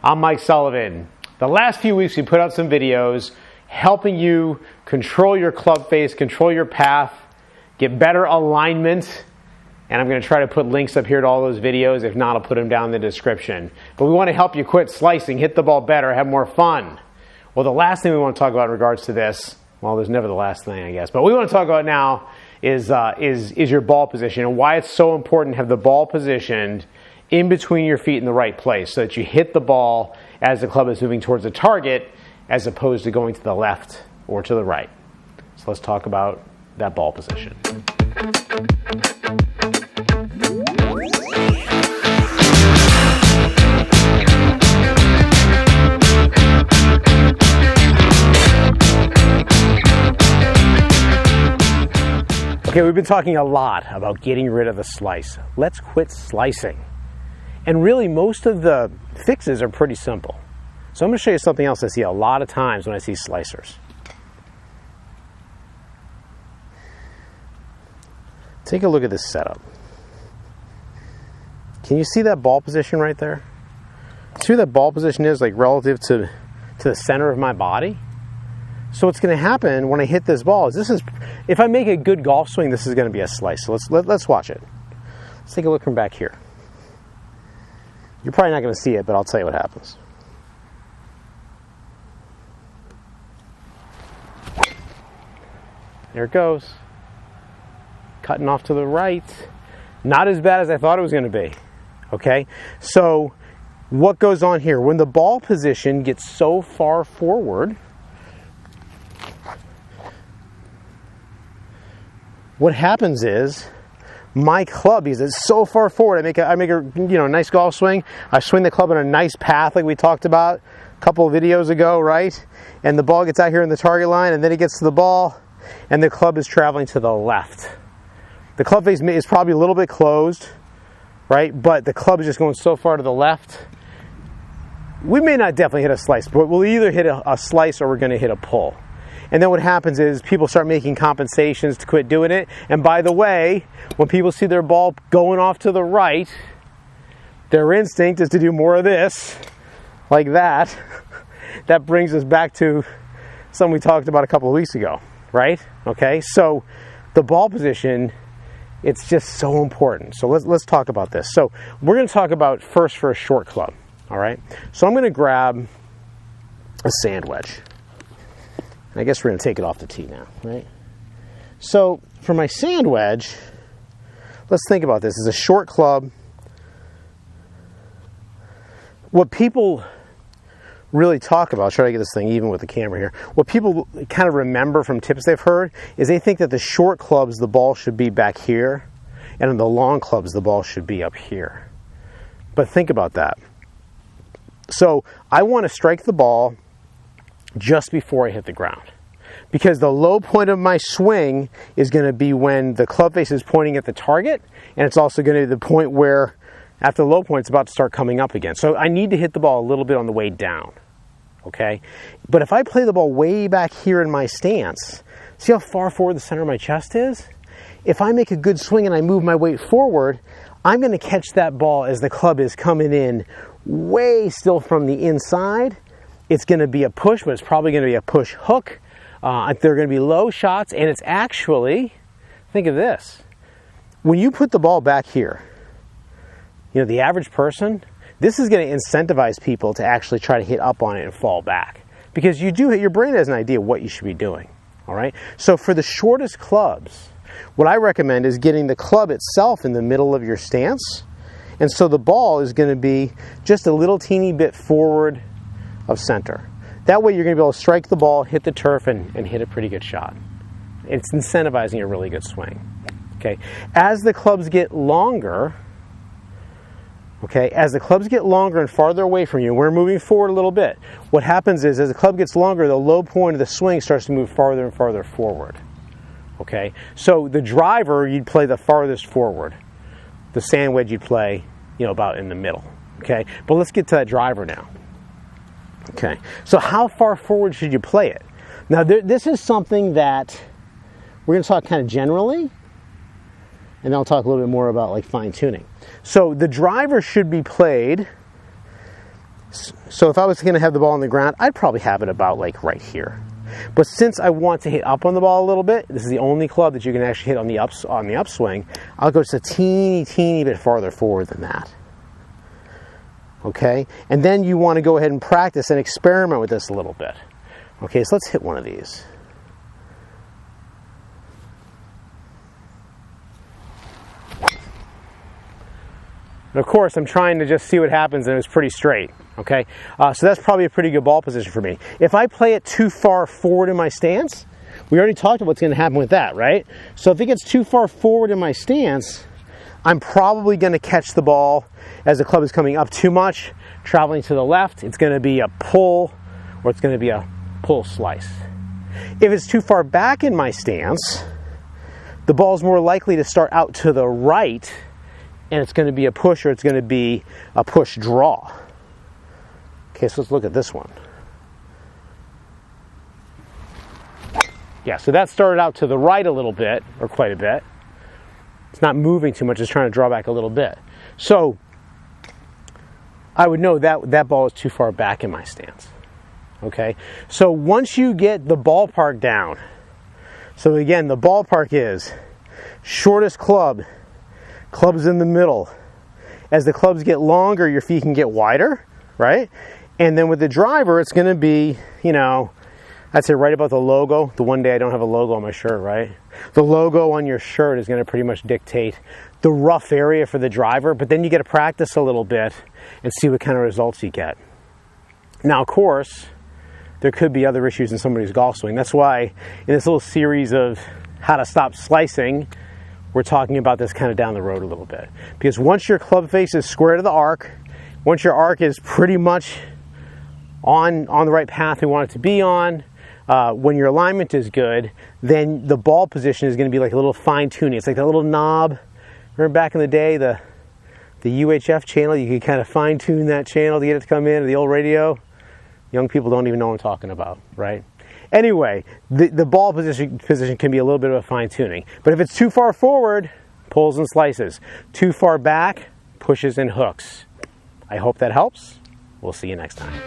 I'm Mike Sullivan. The last few weeks we put out some videos helping you control your club face, control your path, get better alignment, and I'm going to try to put links up here to all those videos. If not, I'll put them down in the description. But we want to help you quit slicing, hit the ball better, have more fun. Well, the last thing we want to talk about in regards to this, well, there's never the last thing, I guess, but what we want to talk about now is your ball position and why it's so important to have the ball positioned in between your feet in the right place so that you hit the ball as the club is moving towards the target as opposed to going to the left or to the right. So let's talk about that ball position. Okay, we've been talking a lot about getting rid of the slice. Let's quit slicing. And really, most of the fixes are pretty simple. So I'm going to show you something else I see a lot of times when I see slicers. Take a look at this setup. Can you see that ball position right there? See where that ball position is, like relative to the center of my body? So what's going to happen when I hit this ball is if I make a good golf swing, this is going to be a slice. So let's watch it. Let's take a look from back here. You're probably not going to see it, but I'll tell you what happens. There it goes. Cutting off to the right. Not as bad as I thought it was going to be. Okay? So what goes on here? When the ball position gets so far forward, what happens is my club, because it's so far forward, I make a nice golf swing. I swing the club in a nice path like we talked about a couple of videos ago, right? And the ball gets out here in the target line, and then it gets to the ball, and the club is traveling to the left. The club face is probably a little bit closed, right? But the club is just going so far to the left. We may not definitely hit a slice, but we'll either hit a slice or we're going to hit a pull. And then what happens is people start making compensations to quit doing it. And by the way, when people see their ball going off to the right, their instinct is to do more of this, like that. That brings us back to something we talked about a couple of weeks ago, right? Okay, so the ball position, it's just so important. So let's talk about this. So we're going to talk about first for a short club, all right? So I'm going to grab a sand wedge. I guess we're going to take it off the tee now, right? So for my sand wedge, let's think about this. It's a short club. What people really talk about, try to get this thing even with the camera here, what people kind of remember from tips they've heard is they think that the short clubs, the ball should be back here, and in the long clubs, the ball should be up here. But think about that. So I want to strike the ball just before I hit the ground, because the low point of my swing is going to be when the club face is pointing at the target, and it's also going to be the point where after the low point it's about to start coming up again. So I need to hit the ball a little bit on the way down, okay? But if I play the ball way back here in my stance, see how far forward the center of my chest is? If I make a good swing and I move my weight forward, I'm going to catch that ball as the club is coming in way still from the inside. It's going to be a push, but it's probably going to be a push hook. They're going to be low shots, and it's actually, think of this. When you put the ball back here, the average person, this is going to incentivize people to actually try to hit up on it and fall back. Because your brain has an idea what you should be doing, all right? So for the shortest clubs, what I recommend is getting the club itself in the middle of your stance. And so the ball is going to be just a little teeny bit forward of center. That way you're going to be able to strike the ball, hit the turf, and hit a pretty good shot. It's incentivizing a really good swing. Okay. As the clubs get longer, and farther away from you, we're moving forward a little bit. What happens is as the club gets longer, the low point of the swing starts to move farther and farther forward. Okay. So the driver, you'd play the farthest forward. The sand wedge you'd play, about in the middle. Okay. But let's get to that driver now. Okay, so how far forward should you play it? Now, this is something that we're going to talk kind of generally, and then I'll talk a little bit more about like fine tuning. So the driver should be played So if I was going to have the ball on the ground, I'd probably have it about like right here. But since I want to hit up on the ball a little bit, this is the only club that you can actually hit on the upswing, I'll go just a teeny bit farther forward than that. Okay? And then you want to go ahead and practice and experiment with this a little bit. Okay, so let's hit one of these. And of course, I'm trying to just see what happens, and it's pretty straight, okay? So that's probably a pretty good ball position for me. If I play it too far forward in my stance, we already talked about what's going to happen with that, right? So if it gets too far forward in my stance, I'm probably going to catch the ball as the club is coming up too much, traveling to the left. It's going to be a pull, or it's going to be a pull slice. If it's too far back in my stance, the ball's more likely to start out to the right, and it's going to be a push, or it's going to be a push draw. Okay, so let's look at this one. Yeah, so that started out to the right a little bit, or quite a bit. It's not moving too much, it's trying to draw back a little bit. So I would know that that ball is too far back in my stance. Okay, so once you get the ballpark down, so again, the ballpark is shortest club, clubs in the middle. As the clubs get longer, your feet can get wider, right? And then with the driver, it's going to be, you know, I'd say right about the logo. The one day I don't have a logo on my shirt, right? The logo on your shirt is going to pretty much dictate the rough area for the driver, but then you get to practice a little bit and see what kind of results you get. Now, of course, there could be other issues in somebody's golf swing. That's why in this little series of how to stop slicing, we're talking about this kind of down the road a little bit. Because once your club face is square to the arc, once your arc is pretty much on the right path we want it to be on, when your alignment is good, then the ball position is going to be like a little fine tuning. It's like that little knob. Remember back in the day, the UHF channel, you could kind of fine tune that channel to get it to come in, or the old radio. Young people don't even know what I'm talking about, right? Anyway, the ball position can be a little bit of a fine tuning. But if it's too far forward, pulls and slices. Too far back, pushes and hooks. I hope that helps. We'll see you next time.